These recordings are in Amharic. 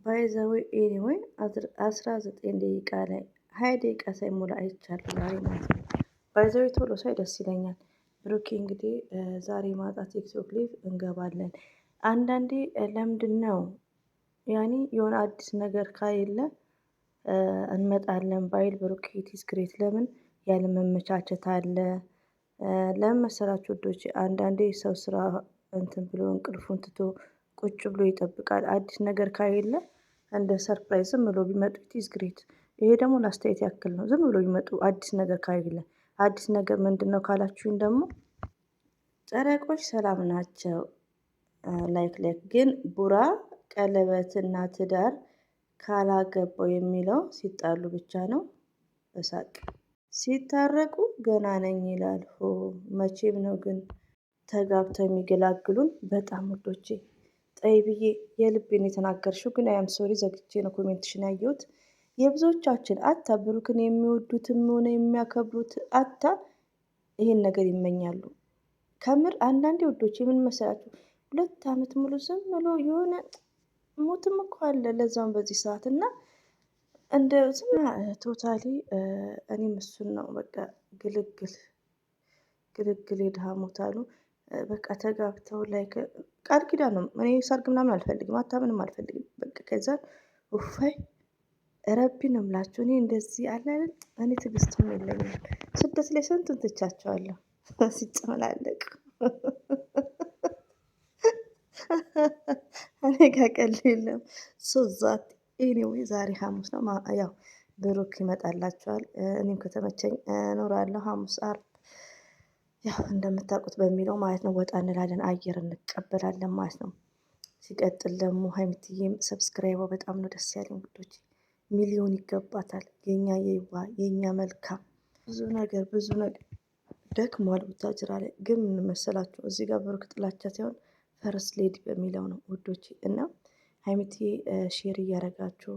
ባይዘዌ ኤኒዌይ 19 ደቂቃ ላይ 20 ደቂቃ ሳይሞላ አይቻለሁ ዛሬ ማለት ነው። ባይዘዌ ቶሎ ሳይ ደስ ይለኛል። ብሩኬ እንግዲህ ዛሬ ማታ ቲክቶክ ላይቭ እንገባለን። አንዳንዴ ለምንድን ነው ያኔ የሆነ አዲስ ነገር ካየለ እንመጣለን ባይል ብሩኬ ኢትስ ግሬት። ለምን ያለ መመቻቸት አለ። ለምን መሰላችሁ ውዶች? አንዳንዴ ሰው ስራ እንትን ብሎ እንቅልፉን ትቶ ቁጭ ብሎ ይጠብቃል። አዲስ ነገር ካየለ እንደ ሰርፕራይዝ ዝም ብሎ ቢመጡ ኢትስ ግሬት። ይሄ ደግሞ ላስተያየት ያክል ነው። ዝም ብሎ ቢመጡ አዲስ ነገር ካየለ አዲስ ነገር ምንድነው ካላችሁኝ ደግሞ ጨረቆች ሰላም ናቸው። ላይክ ግን ቡራ ቀለበትና ትዳር ካላገባው የሚለው ሲጣሉ ብቻ ነው። በሳቅ ሲታረቁ ገና ነኝ ይላል። ሆ መቼም ነው ግን ተጋብተው የሚገላግሉን። በጣም ውዶቼ ጠይ ብዬ የልቤን የተናገርሽው ግን አያም ሶሪ ዘግቼ ነው ኮሜንትሽን ያየሁት። የብዙዎቻችን አታ ብሩክን የሚወዱትም ሆነ የሚያከብሩት አታ ይሄን ነገር ይመኛሉ። ከምር አንዳንዴ ውዶች የምን መሰላችሁ 2 አመት ሙሉ ዝም ብሎ የሆነ ሞትም እኮ አለ ለዛውም በዚህ ሰዓት እና እንደ ዝም ቶታሊ እኔም እሱን ነው በቃ ግልግል የድሃ ሞት አሉ። በቃ ተጋብተው ላይ ቃል ኪዳን ነው። እኔ ሰርግ ምናምን አልፈልግም፣ አታ ምንም አልፈልግም። በቃ ከዛ ኡፋይ ረቢ ነው የምላችሁ። እኔ እንደዚህ አለ አይደል? እኔ ትዕግስቱም የለኝም። ስደት ላይ ስንቱን ትቻቸዋለሁ ሲጨመላለቅ እኔ ጋር ቀልድ የለም። ዛት ኤኒዌይ ዛሬ ሐሙስ ነው። ያው ብሩክ ይመጣላችኋል። እኔም ከተመቸኝ እኖራለሁ። ሐሙስ አርብ ያው እንደምታውቁት በሚለው ማለት ነው ወጣ እንላለን፣ አየር እንቀበላለን ማለት ነው። ሲቀጥል ደግሞ ሀይሚትዬም ሰብስክራይቧ በጣም ነው ደስ ያለኝ ውዶች። ሚሊዮን ይገባታል። የኛ የዋ የኛ መልካም ብዙ ነገር ደክሟል። ቡታጅራ ላይ ግን ምን መሰላችሁ እዚህ ጋር ብሩክ ጥላቻ ሳይሆን ፈረስ ሌዲ በሚለው ነው ውዶች። እና ሀይሚትዬ ሼር እያረጋችሁ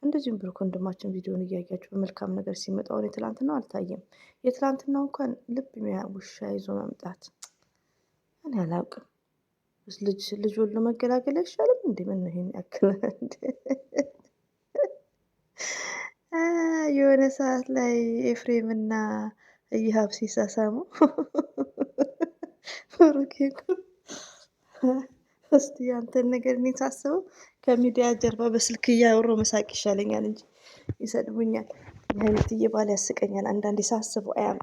እንደዚሁም ብሩክ ወንድማችን ቪዲዮን እያያችሁ በመልካም ነገር ሲመጣ አሁን የትላንትናው አልታየም። የትላንትናው እንኳን ልብ ውሻ ይዞ መምጣት እኔ አላውቅም። ልጅ ወልዶ መገላገል አይሻልም እንዴ? ምን ነው ይሄን ያክል እንዴ? የሆነ ሰዓት ላይ ኤፍሬም እና እይሃብ ሲሳሳሙ ብሩኬ እስቲ ያንተን ነገር እኔ ሳስበው ከሚዲያ ጀርባ በስልክ እያወሩ መሳቅ ይሻለኛል እንጂ ይሰድቡኛል። ሀይሚትዬ ባል ያስቀኛል አንዳንዴ ሳስበው አያም